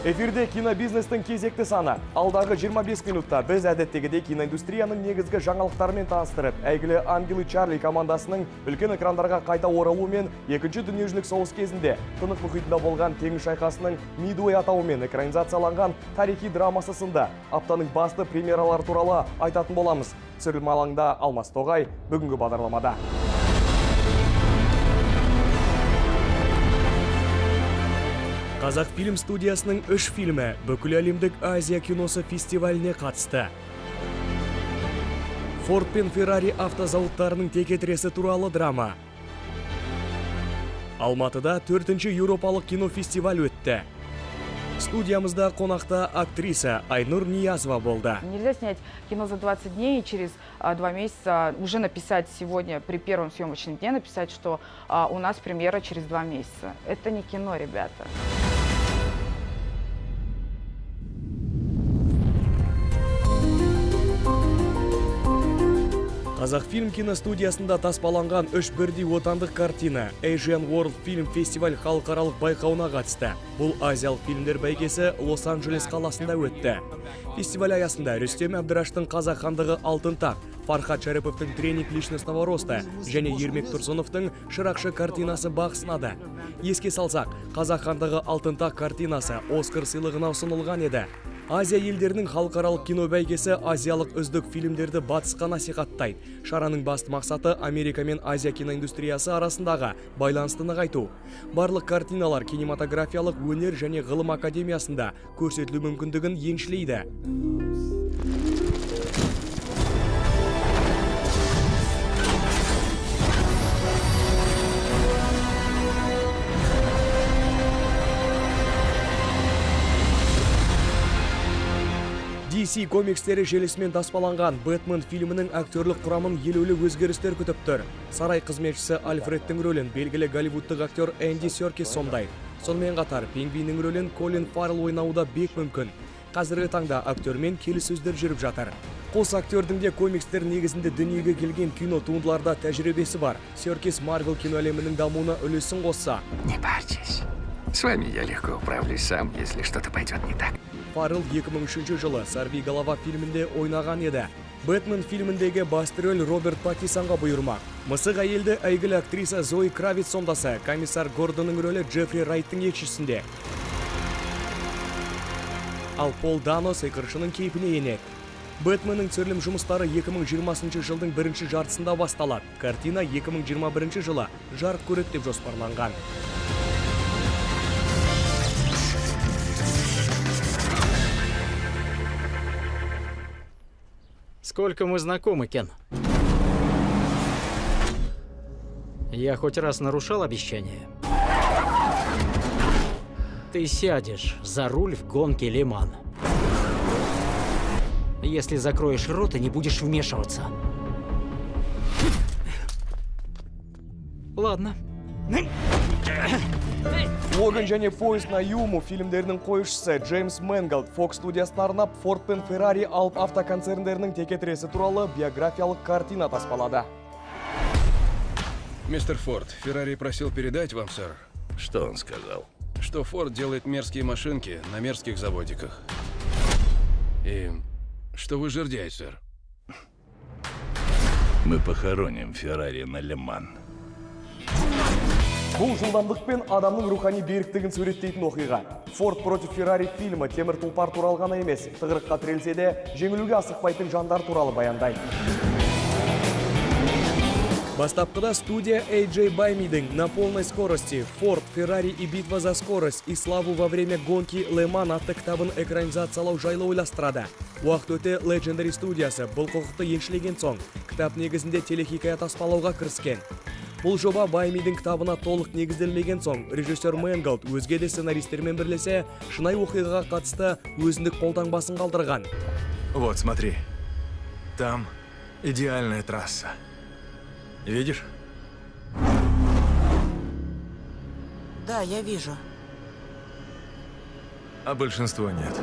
Эфирде кинобизнестің кезекті саны. Алдағы 25 минутта біз әдеттегідей киноиндустрияның негізгі жаңалықтарымен таныстырып, әйгілі Ангелы Чарли командасының үлкен экрандарға қайта оралуымен екінші дүниежүзілік соғыс кезінде Тынық мұхитында болған теңіз шайқасының Мидуэй атауымен экранизацияланған тарихи драмасы сынды аптаның басты премьералары туралы айтатын боламыз. Түсірілім алаңда Алмас Тоғай бүгінгі бағдарламада. Қазақфильм студиясының 3 фильмі бүкіл әлемдік Азия киносы фестиваліне қатысты. Форд пен Феррари автозауыттарының текетіресі туралы драма. Алматыда 4-ші Еуропалық кинофестиваль өтті. Студиямызда қонақта актриса Айнур Ниязова болды. Нельзя снять кино за 20 дней и через 2 месяца уже написать сегодня, при первом съемочном дне, написать, что у нас премьера через 2 месяца. Это не кино, ребята. Қазақфильм киностудиясында таспаланған 3 бірдей отандық картина Asian World Film Festival халықаралық байқауына қатысты. Бұл азиялық фильмдер бәйгесі Лос-Анджелес қаласында өтті. Фестиваль аясында Рүстем Әбдіраштың қазақ хандығы Алтын тақ, Фархат Шәріповтың Тренинг личностного роста және Ермек Тұрсыновтың Шырақшы картинасы бақ сынады. Еске салсақ, қазақ хандығы Алтын тақ картинасы Оскар сыйлығына ұсынылған еді. Азия елдерінің халықаралық кино бәйгесі азиялық үздік фильмдерді батысқа насихаттайды. Шараның басты мақсаты Америка мен Азия киноиндустриясы арасындағы байланысты нығайту. Барлық картиналар кинематографиялық өнер және ғылым академиясында көрсетілу мүмкіндігін еншілейді. DC комикстері желісімен таспаланған Бэтмен фильмінің актерлік құрамын елеулі өзгерістер күтіп тұр. Сарай қызметшісі Альфредтің рөлін белгілі голливудтық актер Энди Серкис сомдайды. Сонымен қатар Пингвиннің рөлін Колин Фаррелл ойнауда бек мүмкін. Қазіргі таңда актермен келіссөздер жүріп жатыр. Қос актердің де комикстер негізінде дүниеге келген кино туындыларда тәжірибесі бар. Серкис Марвел кино әлемінің дамуына үлесін қосса. Не парьтесь. С вами я легко управлюсь сам, если что-то пойдет не так. Фаррелл 2003 жылы «Сорви голова» фильмінде ойнаған еді. Бэтмен фильміндегі басты рөл Роберт Паттинсонға бұйырмақ. Мысық әйелді әйгілі актриса Зои Кравиц сомдаса, комиссар Гордонның рөлі Джеффри Райттың еншісінде. Ал Пол Дано сиқыршының кейпіне енеді. Бэтменнің түсірілім жұмыстары 2020 жылдың 1-ші жартысында басталады. Картина 2021 жылы жарық көреді деп жоспарланған. Сколько мы знакомы, Кен? Я хоть раз нарушал обещание? Ты сядешь за руль в гонке Лиман. Если закроешь рот и не будешь вмешиваться. Ладно. Логан және Поезд на Юму фильмдерінің қойшысы Джеймс Мэнголд Fox студиясына арнап Форд пен Феррари алып автоконцерндерінің текетіресі туралы биографиялық картина таспалады. Мистер Форд, Феррари просил передать вам, сэр. Что он сказал? Что Форд делает мерзкие машинки на мерзких заводиках. И что вы жердяй, сэр. Мы похороним Феррари на Лиман. Бұл жылдамдық пен адамның рухани беріктігін суреттейтін оқиға. Форд против Феррари фильмі темір тұлпар туралы ғана емес, тығырыққа тірелсе де жеңілуге асықпайтын жандар туралы баяндайды. Бастапқыда студия A.J. Баймидің «На полной скорости. Форд, Феррари и битва за скорость и славу во время гонки Леман» атты кітабын экранизациялау жайлы ойластырады. Уақыт өте Legendary студиясы бұл құқықты еншілеген соң, кітап негізінде телехикая таспалауға кіріскен. Бұл жоба Баймидің кітабына толық негізделмеген соң, режиссер Мэнголд өзге де сценаристермен бірлесе, шынай оқиғаға қатысты өзіндік қолтаңбасын қалдырған. Вот, смотри. Там идеальная трасса. Видишь? Да, я вижу. А большинство нет.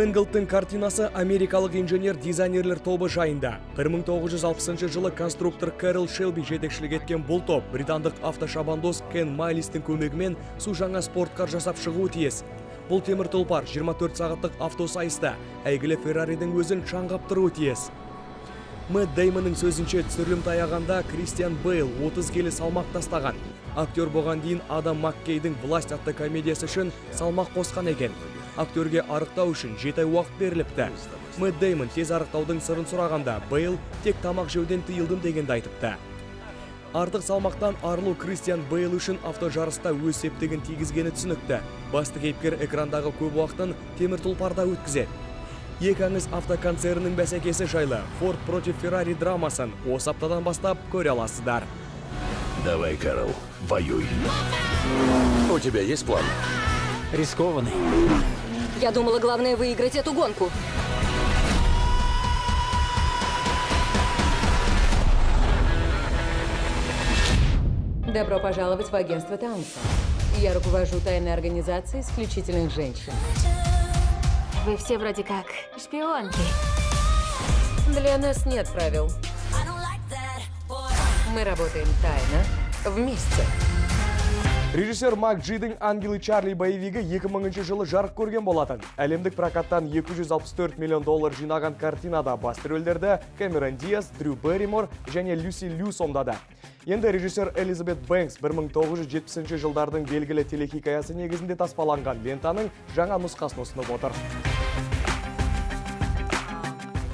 Мэнглдтың картинасы америкалық инженер-дизайнерлер тобы жайында. 1960 жылы конструктор Кэрол Шелби жетекшілік еткен бұл топ британдық автошабандоз Кен Майлистің көмегімен су жаңа спорткар жасап шығуы тиіс. Бұл темір тұлпар 24 сағаттық автосайыста әйгілі Ферраридің өзін шаңғап тұруы тиіс. Мэтт Деймонның сөзінше түсірілім таяғанда Кристиан Бейл 30 келі салмақ тастаған. Актер болған дейін Адам Маккейдің «Власть» атты комедиясы үшін салмақ қосқан екен. Актерге арықтау үшін 7 ай уақыт беріліпті. Мэтт Деймон тез арықтаудың сырын сұрағанда Бейл тек тамақ жеуден тыйылдым дегенді айтыпты. Артық салмақтан арылу Кристиан Бейл үшін автожарыста өз септігін тигізгені түсінікті. Басты кейіпкер экрандағы көп уақытын темір тұлпарда өткізеді. Екі аңыз автоконцернінің бәсекесі жайлы Ford против Ferrari драмасын осы аптадан бастап көре аласыздар. Давай, Кэрол, воюй. У тебя есть план? Рискованный. Я думала, главное выиграть эту гонку. Добро пожаловать в агентство Таунса. Я руковожу тайной организацией исключительных женщин. Вы все вроде как шпионки. Для нас нет правил. Мы работаем тайно, вместе. Режиссер Мак Джидің «Ангелы Чарли» боевигі 2000 жылы жарық көрген болатын. Әлемдік прокаттан $264 миллион жинаған картинада басты рөлдерді Кэмерон Диас, Дрю Берримор және Люси Лью сомдады. Енді режиссер Элизабет Бэнкс 1970 жылдардың белгілі телехикаясы негізінде таспаланған лентаның жаңа нұсқасын ұсынып отыр.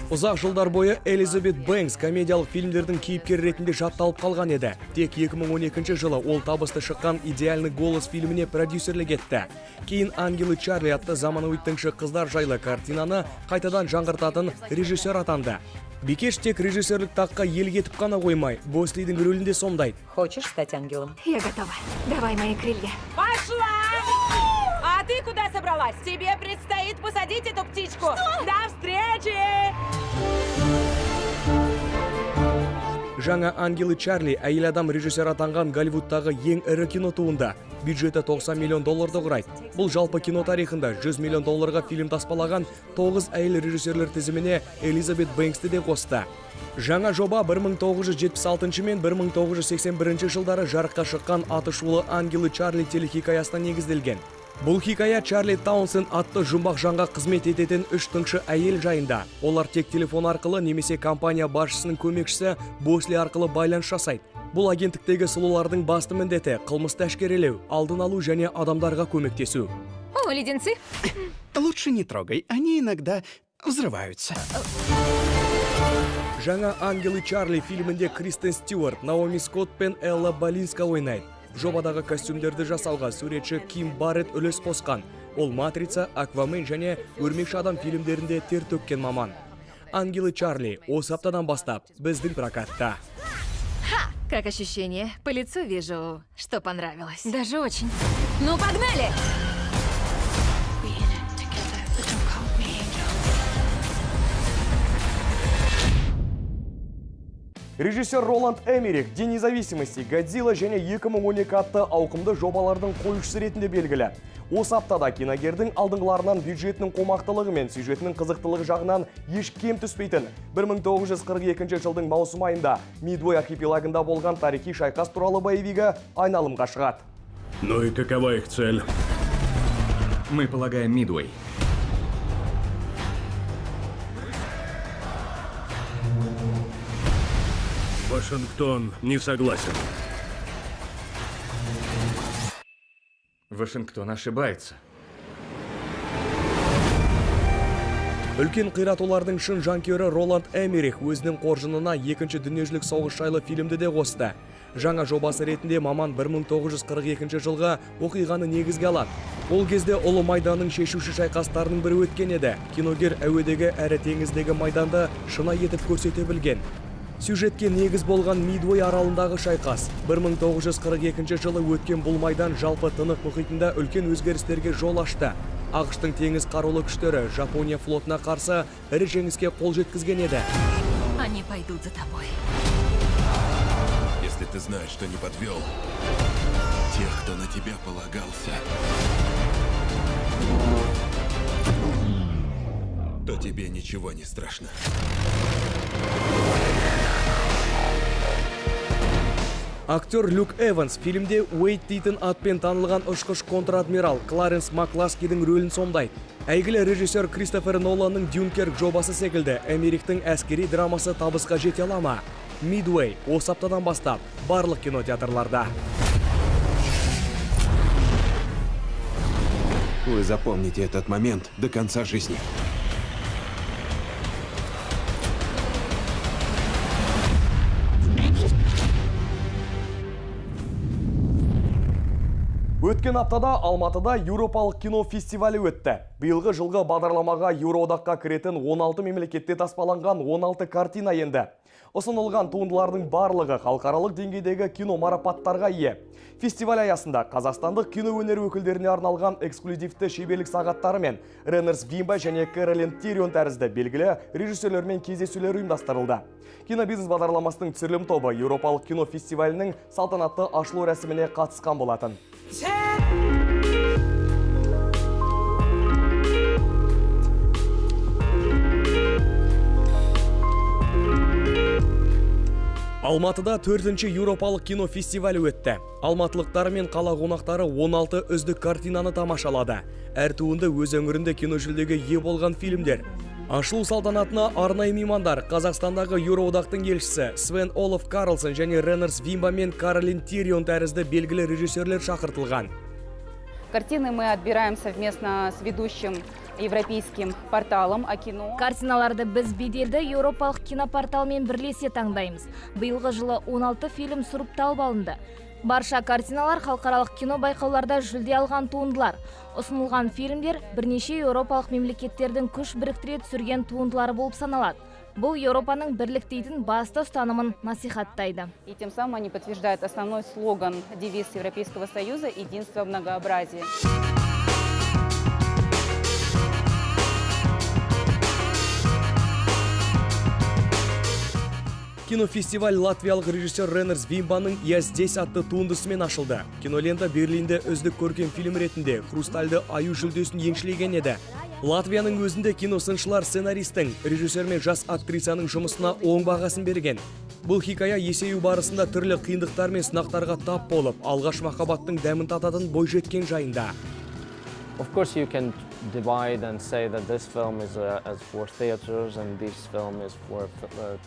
Ұзақ жылдар бойы Элизабет Бэнкс комедиялық фильмдердің кейіпкер ретінде жатталып қалған еді. Тек 2012 жылы ол табысты шыққан «Идеальный голос» фильміне продюсерлік етті. Кейін «Ангелы Чарли» атты заманауи тыңшы қыздар жайлы картинаны қайтадан жаңғыртатын режиссер атанды. Бикеш тек режиссерлік таққа ел кетіп қана қоймай, Бослидің рөлінде сомдайды. Хочешь стать ангелом? Я готова. Давай мои крылья. Пошла! А ты куда собралась? Тебе предстоит посадить эту птичку. Что? До встречи! Жаңа «Ангелы Чарли» әйел адам режиссер атанған Голливудтағы ең ірі кино туынды. Бюджеті $90 миллион құрайды. Бұл жалпы кино тарихында $100 миллион фильм таспалаған 9 әйел режиссерлер тізіміне Элизабет Бэнксті де қосты. Жаңа жоба 1976 мен 1981 жылдары жарыққа шыққан атышулы «Ангелы Чарли» телехикаясына негізделген. Бұл хикая Чарли Таунсен атты жұмбақ жанға қызмет ететін 3 тыңшы әйел жайында. Олар тек телефон арқылы немесе компания басшысының көмекшісі Босли арқылы байланыс жасайды. Бұл агенттіктегі сұлулардың басты міндеті қылмысты әшкерелеу, алдын алу және адамдарға көмектесу. О, леденцы. Лучше не трогай, они иногда взрываются. Жаңа «Ангелы Чарли» фильмінде Кристен Стюарт, Наоми Скотт пен Элла Балинска ойнайды. Жобадағы костюмдерді жасауға суретші Ким Барретт үлес қосқан. Ол «Матрица», «Аквамен» және «Өрмекші адам» фильмдерінде тер төккен маман. «Ангелы Чарли» осы аптадан бастап біздің прокатта. Ха! Как ощущение? По лицу вижу, что понравилось. Даже очень. Ну, погнали! Режиссер Роланд Эммерих «День независимости», «Годзилла» және 2012 атты ауқымды жобалардың қоюшысы ретінде белгілі. Осы аптада киногердің алдыңғыларынан бюджетінің қомақтылығы мен сюжетінің қызықтылығы жағынан еш кем түспейтін 1942 жылдың маусым айында Мидуэй архипелагында болған тарихи шайқас туралы боевигі айналымға шығады. Ну и какова их цель? Мы полагаем Мидуэй. Вашингтон не согласен. Вашингтон ошибается. Үлкен қиратулардың шын жанкері Роланд Эммерих өзінің қоржынына екінші дүниежүзілік соғыс жайлы фильмді де қосты. Жаңа жобасы ретінде маман 1942 жылға оқиғаны негізге алады. Ол кезде Ұлы майданның шешуші шайқастарының бірі өткен еді. Киногер әуедегі әрі теңіздегі майданды шынай етіп көрсете білген. Сюжетке негіз болған Мидуэй аралындағы шайқас 1942 жылы өткен бұл майдан жалпы Тынық мұхитында үлкен өзгерістерге жол ашты. Ақштың теңіз қарулы күштері Жапония флотына қарсы ірі жеңіске қол жеткізген еді. Они пойдут за тобой. Если ты знаешь, что не подвел тех, кто на тебя полагался, то тебе ничего не страшно. Актер Люк Эванс фильмде Уэйт дейтін атпен танылған ұшқыш контр-адмирал Кларенс Макласкидің рөлін сомдайды. Әйгілі режиссер Кристофер Ноланның Дюнкерк жобасы секілді Америктің әскери драмасы табысқа жете ала ма? Midway осы аптадан бастап барлық кинотеатрларда. Вы запомните этот момент до конца жизни. Өткен аптада Алматыда Еуропалық кино фестивалі өтті. Биылғы жылғы бағдарламаға Еуроодаққа кіретін 16 мемлекетте таспаланған 16 картина енді. Ұсынылған туындылардың барлығы халықаралық деңгейдегі кино марапаттарға ие. Фестиваль аясында қазақстандық кино өнері өкілдеріне арналған эксклюзивті шеберлік сағаттары мен Ренерс Вимба және Кэролин Тирион тәрізді белгілі режиссерлермен кездесулер ұйымдастырылды. Кинобизнес бағдарламасының түсірілім тобы Еуропалық кино фестивалінің салтанатты ашылу рәсіміне қатысқан болатын. Алматыда 4-ші Еуропалық кино фестивалі өтті. Алматылықтары мен қала қонақтары 16 үздік картинаны тамашалады. Әр туынды өз өңірінде кино жүлдеге ие болған фильмдер. Ашылу салтанатына арнайы меймандар Қазақстандағы Еуроодақтың елшісі Свен Олаф Карлсон және Ренерс Вимба мен Кэролин Тирион тәрізді белгілі режиссерлер шақыртылған. Картины мы отбираем совместно с ведущим европейским порталом о кино. Картиналарды біз беделді Еуропалық кинопорталмен бірлесе таңдаймыз. Биылғы жылы 16 фильм сұрыпталып алынды. Барша картиналар халықаралық кино байқауларда жүлде алған туындылар. Ұсынылған фильмдер бірнеше еуропалық мемлекеттердің күш біріктіре түсірген туындылары болып саналады. Бұл Еуропаның бірліктейтін басты ұстанымын насихаттайды. И тем самым они подтверждают основной слоган, девиз Европейского Союза «Единство в многообразии». Кинофестиваль латвиялық режиссер Ренерс Вимбаның «Я здесь» атты туындысымен ашылды. Кинолента Берлинде үздік көркем фильм ретінде «Хрустальды аю» жүлдесін еншілеген еді. Латвияның өзінде киносыншылар сценаристің, режиссер мен жас актрисаның жұмысына оң бағасын берген. Бұл хикая есею барысында түрлі қиындықтар мен сынақтарға тап болып, алғаш махаббаттың дәмін тататын бой жеткен жайында. Of course, you can divide and say that this film is for theaters and this film is for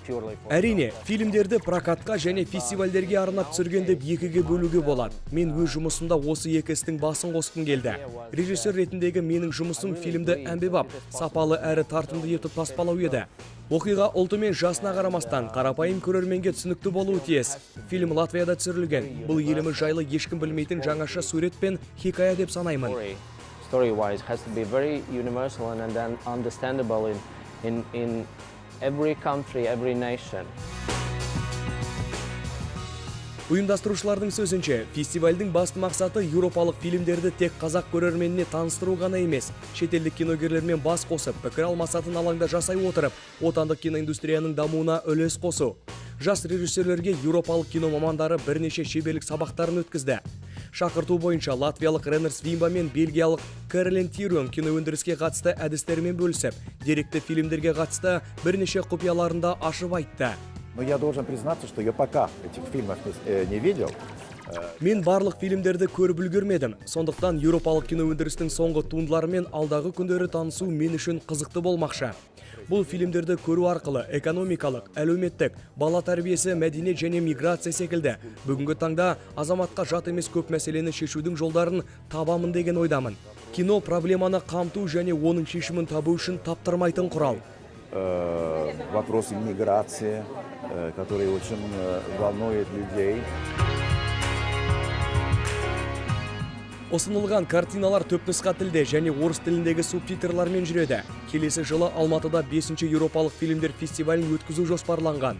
purely for... Әрине, фильмдерді прокатқа және фестивальдерге арнап түсірген деп екіге бөлуге болады. Мен өз жұмысымда осы екі істің басын қосқым келді. Режиссер ретіндегі менің жұмысым фильмді әмбебап, сапалы әрі тартымды етіп таспалау еді. Оқиға ұлты мен жасына қарамастан қарапайым көрерменге түсінікті болуы тиіс. Фильм Латвияда түсірілген. Бұл еліміз жайлы ешкім білмейтін жаңаша сурет пен хикая деп санаймын. Story-wise has to be very universal and then understandable in every country, every nation. Ұйымдастырушылардың сөзінше, фестивальдің басты мақсаты еуропалық фильмдерді тек қазақ көрерменіне таныстыру ғана емес, шетелдік киногерлермен бас қосып, пікір алмасатын алаңда жасай отырып, отандық киноиндустрияның дамуына үлес қосу. Жас режиссерлерге еуропалық кино мамандары бірнеше шеберлік сабақтарын өткізді. Шақырту бойынша латвиялық Ренерс Вимба мен бельгиялық Кэролин Тирион киноөндіріске қатысты әдістерімен бөлісіп, деректі фильмдерге қатысты бірнеше құпияларында ашып айтты. Но я должен признаться, что я пока этих фильмов не видел. Мен барлық фильмдерді көріп үлгермедім. Сондықтан еуропалық киноөндірістің соңғы туындыларымен алдағы күндері танысу мен үшін қызықты болмақшы. Бұл фильмдерді көру арқылы экономикалық, әлеуметтік, бала тәрбиесі, мәдениет және миграция секілді бүгінгі таңда азаматқа жат емес көп мәселені шешудің жолдарын табамын деген ойдамын. Кино проблеманы қамту және оның шешімін табу үшін таптырмайтын құрал. Вопросы миграции, которые очень волнуют людей. Ұсынылған картиналар түпнұсқа тілде және орыс тіліндегі субтитрлармен жүреді. Келесі жылы Алматыда 5-ші еуропалық фильмдер фестивалін өткізу жоспарланған.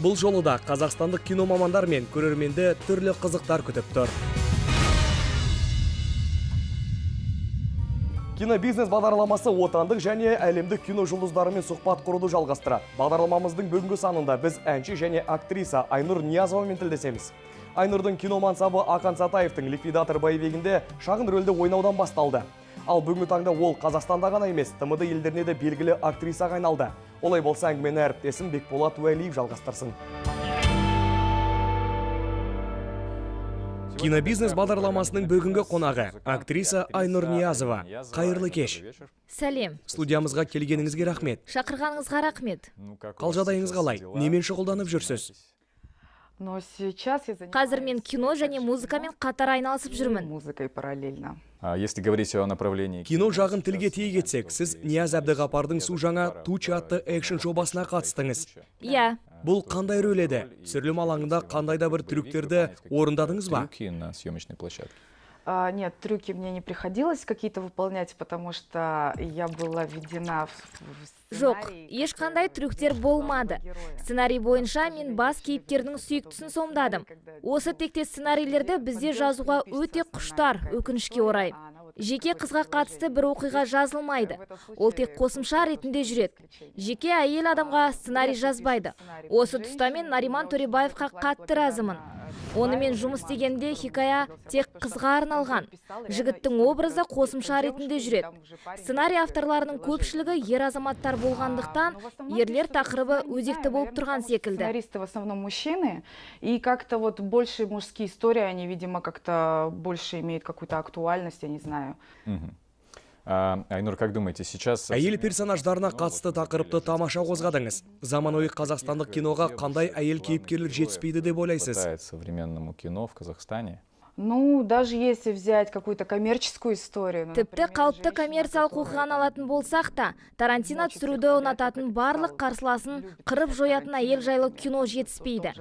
Бұл жолы да қазақстандық кино мамандар мен көрерменді түрлі қызықтар күтіп тұр. Кинобизнес бағдарламасы отандық және әлемдік кино жұлдыздарымен сұхбат құруды жалғастырады. Бағдарламамыздың бүгінгі санында біз әнші және актриса Айнұр Ниязовамен тілдесеміз. Айнұрдың кино мансабы Ақан Сатаевтың «Ликвидатор» боевигінде шағын рөлді ойнаудан басталды. Ал бүгінгі таңда ол Қазақстанда ғана емес, ТМД елдеріне де белгілі актрисаға айналды. Олай болса әңгімені әріптесім Бекболат Уәлиев жалғастырсын. Кинобизнес бағдарламасының бүгінгі қонағы актриса Айнұр Ниязова. Қайырлы кеш. Сәлем. Студиямызға келгеніңізге рахмет. Шақырғаныңызға рахмет. Қал жағдайыңыз қалай? Немен шұғылданып жүрсіз? Қазір мен кино және музыкамен қатар айналысып жүрмін. Музыкой параллельно. Если говорить о направлении... Кино жағын тілге тиек етсек, сіз Нияз Әбдіғапардың су жаңа «Туч» атты экшн жобасына қатыстыңыз. Иә. Бұл қандай рөл еді? Түсірілім алаңында қандай да бір трюктерді орындадыңыз ба? на съемочной площадке. Нет, трюки мне не приходилось какие-то выполнять, потому что я была введена в Жоқ, ешқандай трюктер болмады. Сценарий бойынша мен бас кейіпкердің сүйіктісін сомдадым. Осы текте сценарийлерді бізде жазуға өте құштар, өкінішке орай. Жеке қызға қатысты бір оқиға жазылмайды. Ол тек қосымша ретінде жүреді. Жеке әйел адамға сценарий жазбайды. Осы тұста мен Нариман Төребаевқа қатты разымын. Онымен жұмыс дегенде хикая тек қызға арналған. Жігіттің образы қосымша ретінде жүреді. Сценарий авторларының көпшілігі ер азаматтар болғандықтан, ерлер тақырыбы өзекті болып тұрған секілді. Сценаристы в основном мужчины, и как-то вот больше мужские истории, они, видимо, как-то больше имеют какую-то актуальность, я не знаю. Айнур, как думаете, сейчас... Әйел персонаждарына қатысты тақырыпты тамаша қозғадыңыз. Заманауи қазақстандық киноға қандай әйел кейіпкерлер жетіспейді деп ойлайсыз? Современному кино в Казахстане. Ну, даже если взять какую-то коммерческую историю... Тіпті қалыпты коммерциялық оқиғаны алатын болсақ та, Тарантино түсіруді ұнататын барлық қарсыласын қырып жоятын әйел жайлы кино жетіспейді.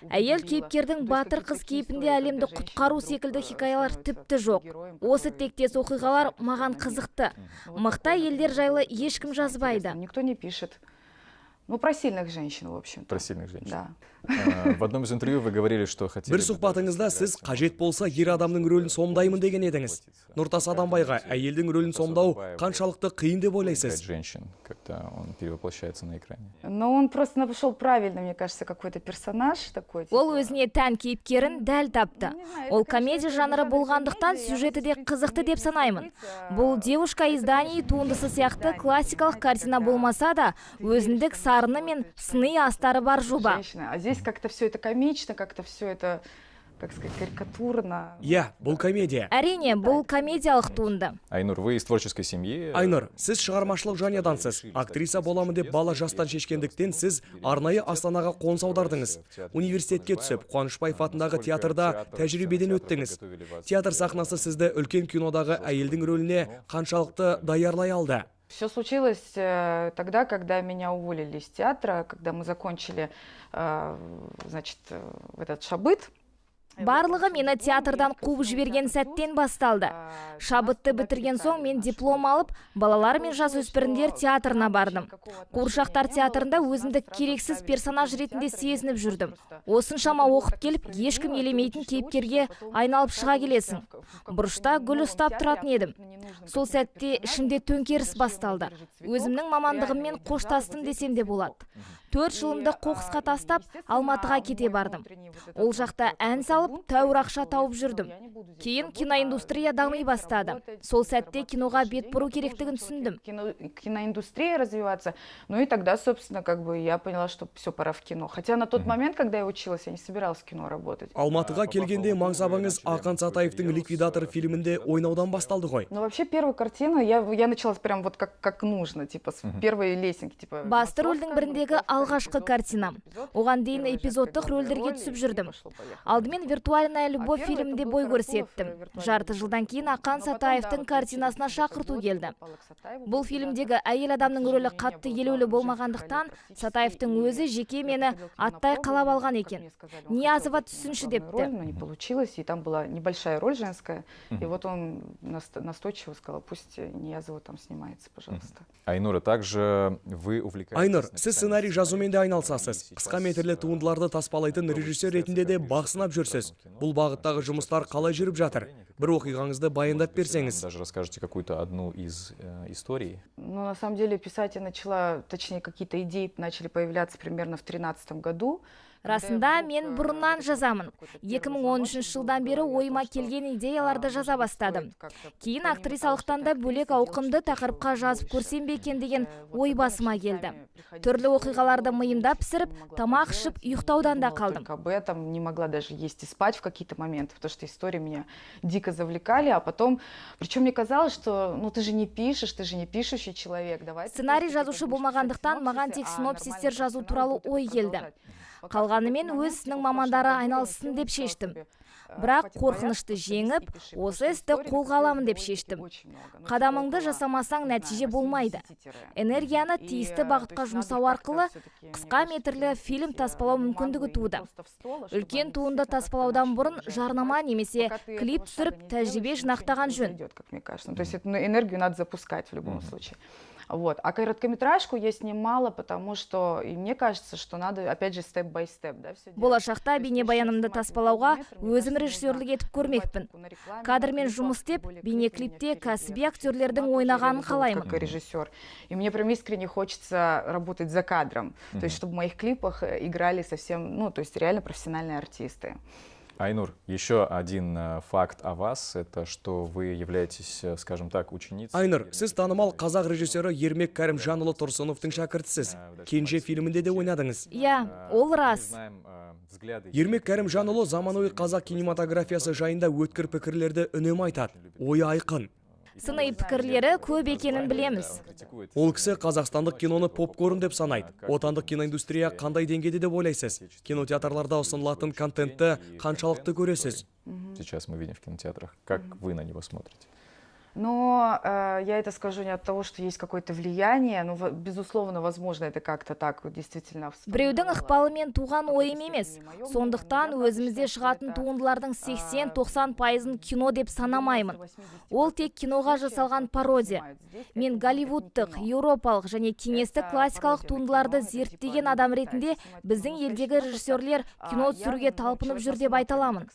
Әйел кейіпкердің батыр қыз кейпінде әлемді құтқару секілді хикаялар тіпті жоқ. Осы тектес оқиғалар маған қызықты. Мықты әйелдер жайлы ешкім жазбайды. Никто не пишет. Ну, про сильных женщин, в общем-то. Про сильных женщин. Да. В одном из интервью вы говорили, что хотели... Бір сұхбатыңызда сіз қажет болса ер адамның рөлін сомдаймын деген едіңіз. Нұртас Адамбайға әйелдің рөлін сомдау қаншалықты қиын деп ойлайсыз? Женщин, когда он перевоплощается на экране. Но он просто нашел правильно, мне кажется, какой-то персонаж такой. Ол өзіне тән кейіпкерін дәл тапты. Ол комедия жанры болғандықтан сюжеті де қызықты деп санаймын. Бұл «Девушка из Дании» туындысы сияқты классикалық картина болмаса да, өзіндік сарыны мен сыни астары бар жоба. А здесь как-то все это комично, как-то все это, как сказать, карикатурно. Я, бұл комедия. Әрине, бұл комедиялық туынды. Айнур, вы из творческой семьи? Айнур, сіз шығармашылық жанұядансыз. Актриса боламын деп бала жастан шешкендіктен сіз арнайы Астанаға қоныс аудардыңыз. Университетке түсіп, Қуанышбаев атындағы театрда тәжірибеден өттіңіз. Театр сахнасы сізді үлкен кинодағы әйелдің рөліне қаншалықты даярлай алды? Все случилось тогда, когда меня уволили из театра, когда мы закончили, значит, этот шабыт. Барлығы мені театрдан қуып жіберген сәттен басталды. Шабытты бітірген соң мен диплом алып, балалар мен жасөспірімдер театрына бардым. Қуыршақтар театрында өзімді керексіз персонаж ретінде сезініп жүрдім. Осыншама оқып келіп, ешкім елемейтін кейіпкерге айналып шыға келесің. Бұрышта гүл ұстап тұратын едім. Сол сәтте ішімде төңкеріс басталды. Өзімнің мамандығыммен қоштастым десем де болады. 4 жылымды қоқысқа тастап, Алматыға кете бардым. Ол жақта ән салып, тәуір ақша тауып жүрдім. Кейін киноиндустрия дамый бастады. Сол сәтте киноға бет бұру керектігін түсіндім. Киноиндустрия развиваться. Ну и тогда, собственно, как бы я поняла, что все, пора в кино. Хотя на тот момент, когда я училась, я не собиралась в кино работать. Алматыға келгенде маңсабыңыз Ақан Сатаевтың «Ликвидатор» фильмінде ойнаудан басталды ғой. Ну вообще первую картину я начала прям вот как нужно, типа с первой лесенки, типа. Басты рөлдің біріндегі алғашқы картинам. Оған дейін эпизодтық рөлдерге түсіп жүрдім. Алдымен «Виртуальная любовь» фильмінде бой көрсеттім. Жарты жылдан кейін Ақан Сатаевтың картинасына шақырту келді. Бұл фильмдегі әйел адамның рөлі қатты елеулі болмағандықтан, Сатаевтың өзі жеке мені аттай қалап алған екен. Ниязова түсінші депті. Не получилось, и там была небольшая роль женская, и вот он настойчиво сказал, пусть Ниязова там снимается, пожалуйста. Айнура, также вы увлекаетесь... Айнур, сіз сценарий жазумен де айналысасыз. Қысқа метрлі туындыларды таспалайтын режиссер ретінде де бақсынап жүрсіз. Бұл бағыттағы жұмыстар қалай жүріп жатыр? Бір оқиғаңызды баяндап берсеңіз. Даже расскажете какую-то одну из историй. Ну, на самом деле, писать я начала, точнее, какие-то идеи начали появляться примерно в 2013 году. Расында мен бұрыннан жазамын. 2013 жылдан бері ойыма келген идеяларды жаза бастадым. Кейін актрисалықтан да бөлек ауқымды тақырыпқа жазып көрсем бе екен деген ой басыма келді. Түрлі оқиғаларды миымда пісіріп, тамақ ішіп, ұйықтаудан да қалдым. Об этом не могла даже есть и спать в какие-то моменты, потому что истории меня дико завлекали, а потом, причем мне казалось, что ну ты же не пишешь, ты же не пишущий человек. Сценарий жазушы болмағандықтан маған тек синопсистер жазу туралы ой келді. Қалғанымен өз ісінің мамандары айналсын деп шештім. Бірақ қорқынышты жеңіп, осы істі қолға аламын деп шештім. Қадамыңды жасамасаң нәтиже болмайды. Энергияны тиісті бағытқа жұмсау арқылы қысқа метрлі фильм таспалау мүмкіндігі туды. Үлкен туынды таспалаудан бұрын жарнама немесе клип түсіріп тәжірибе жинақтаған жөн. То есть эту энергию надо запускать в любом случае. Вот. А короткометражку я снимала, потому что, и мне кажется, что надо, опять же, степ-бай-степ. Болашақта бейнебаянымды таспалауға өзім режиссерлік етіп көрмекпін. Кадрмен жұмыс істеп, бейнеклипте кәсіби актерлердің ойнағанын қалаймын. Как режиссер. И мне прям искренне хочется работать за кадром. То есть, чтобы в моих клипах играли совсем, ну, то есть, реально профессиональные артисты. Айнур, еще один факт о вас, это что вы являетесь, скажем так, ученицей. Айнур, сіз танымал қазақ режиссері Ермек Кәрімжанұлы Тұрсыновтың шәкіртісіз. Кенже фильмінде де ойнадыңыз. Иә, ол рас. Ермек Кәрімжанұлы заманауи қазақ кинематографиясы жайында өткір пікірлерді үнемі айтады. Ойы айқын. Сыни пікірлері көп екенін білеміз. Ол кісі қазақстандық киноны попкорн деп санайды. Отандық киноиндустрия қандай деңгейде деп ойлайсыз? Кинотеатрларда ұсынылатын контентті қаншалықты көресіз? Сейчас мы видим в кинотеатрах. Как вы на него смотрите? Но я это скажу не от того, что есть какое-то влияние, но, безусловно, возможно, это как-то так действительно. Біреудің ықпалымен туған ойым емес. Сондықтан өзімізде шығатын туындылардың 80-90% кино деп санамаймын. Ол тек киноға жасалған пародия. Мен голливудтық, еуропалық және кеңестік классикалық туындыларды зерттеген адам ретінде біздің елдегі режиссерлер кино түсіруге талпынып жүр деп айта аламын.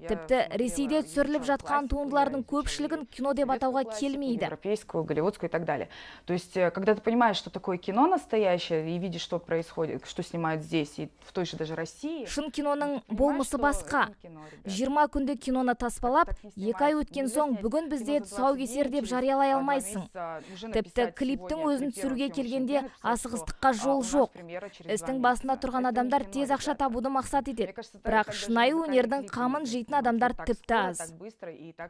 Тіпті Ресейде түсіріліп жатқан туындылардың көпшілігін кино деп атауға келмейді. Европейскую, голливудскую и так далее. То есть, когда ты понимаешь, что такое кино настоящее, и видишь, что происходит, что снимают здесь, и в той же даже России. Шын киноның болмысы басқа. 20 күнді киноны таспалап, 2 ай өткен соң бүгін бізде тұсаукесер деп жариялай алмайсың. Тіпті клиптің өзін түсіруге келгенде асығыстыққа жол жоқ. Істің басында тұрған адамдар тез ақша табуды мақсат етеді. Бірақ шынайы өнердің қамын жейтін адамдар тіпті аз.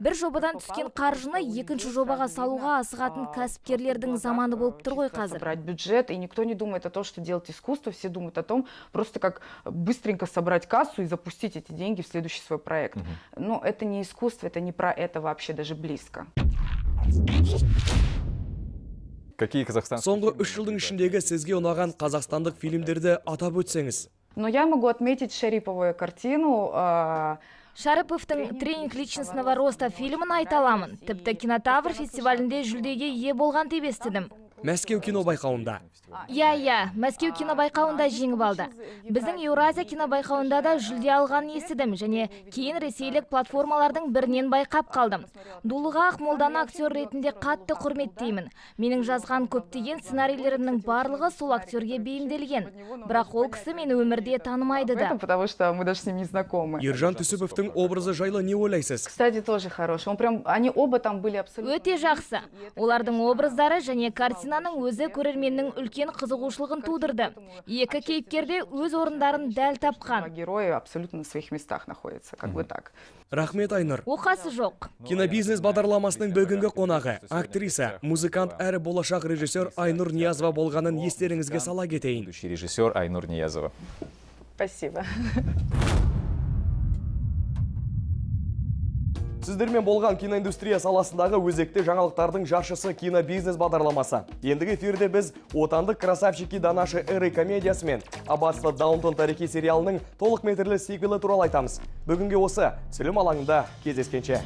Бір жобадан түскен қаржыны екінші жобаға салуға асығатын кәсіпкерлердің заманы болып тұр ғой қазір. Собрать бюджет, и никто не думает о том, что делать искусство, все думают о том, просто как быстренько собрать кассу и запустить эти деньги в следующий свой проект. Но это не искусство, это не про это вообще даже близко. Соңғы 3 жылдың ішіндегі сізге ұнаған қазақстандық фильмдерді атап өтсеңіз. Но я могу отметить Шариповую картину. Шарыповтың «Тренинг личностного роста» фильмін айта аламын. Тіпті Кинотавр фестивалінде жүлдеге ие болған деп естідім. Мәскеу кино байқауында. Иә, Мәскеу кино байқауында жеңіп алды. Біздің Еуразия кино байқауында да жүлде алғанын естідім, және кейін ресейлік платформалардың бірінен байқап қалдым. Дулыға Ақмолданы актер ретінде қатты құрметтеймін. Менің жазған көптеген сценарийлерімнің барлығы сол актерге бейімделген. Бірақ ол кісі мені өмірде танымайды да. Потому что мы даже с ним не знакомы. Ержан Түсіповтың образы жайлы не ойлайсыз? Кстати, тоже хороший. Они оба там были абсолютно. Өте жақсы. Олардың образдары және картинаның өзі көрерменнің үлкен қызығушылығын тудырды. Екі кейіпкерде өз орындарын дәл тапқан. Герои абсолютно на своих местах находятся, как бы так. Рахмет, Айнур. Оқасы жоқ. Кинобизнес бағдарламасының бүгінгі қонағы, актриса, музыкант әрі болашақ режиссер Айнур Ниязова болғанын естеріңізге сала кетейін. Режиссер Айнур Ниязова. Спасибо. Сіздермен болған киноиндустрия саласындағы өзекті жаңалықтардың жаршысы кинобизнес бағдарламасы. Ендігі эфирде біз отандық красавчики Данаши Эры комедиясы мен Аббатство Даунтон тарихи сериалының толық метрлі сиквелі туралы айтамыз. Бүгінге осы түсірілім алаңында кездескенше.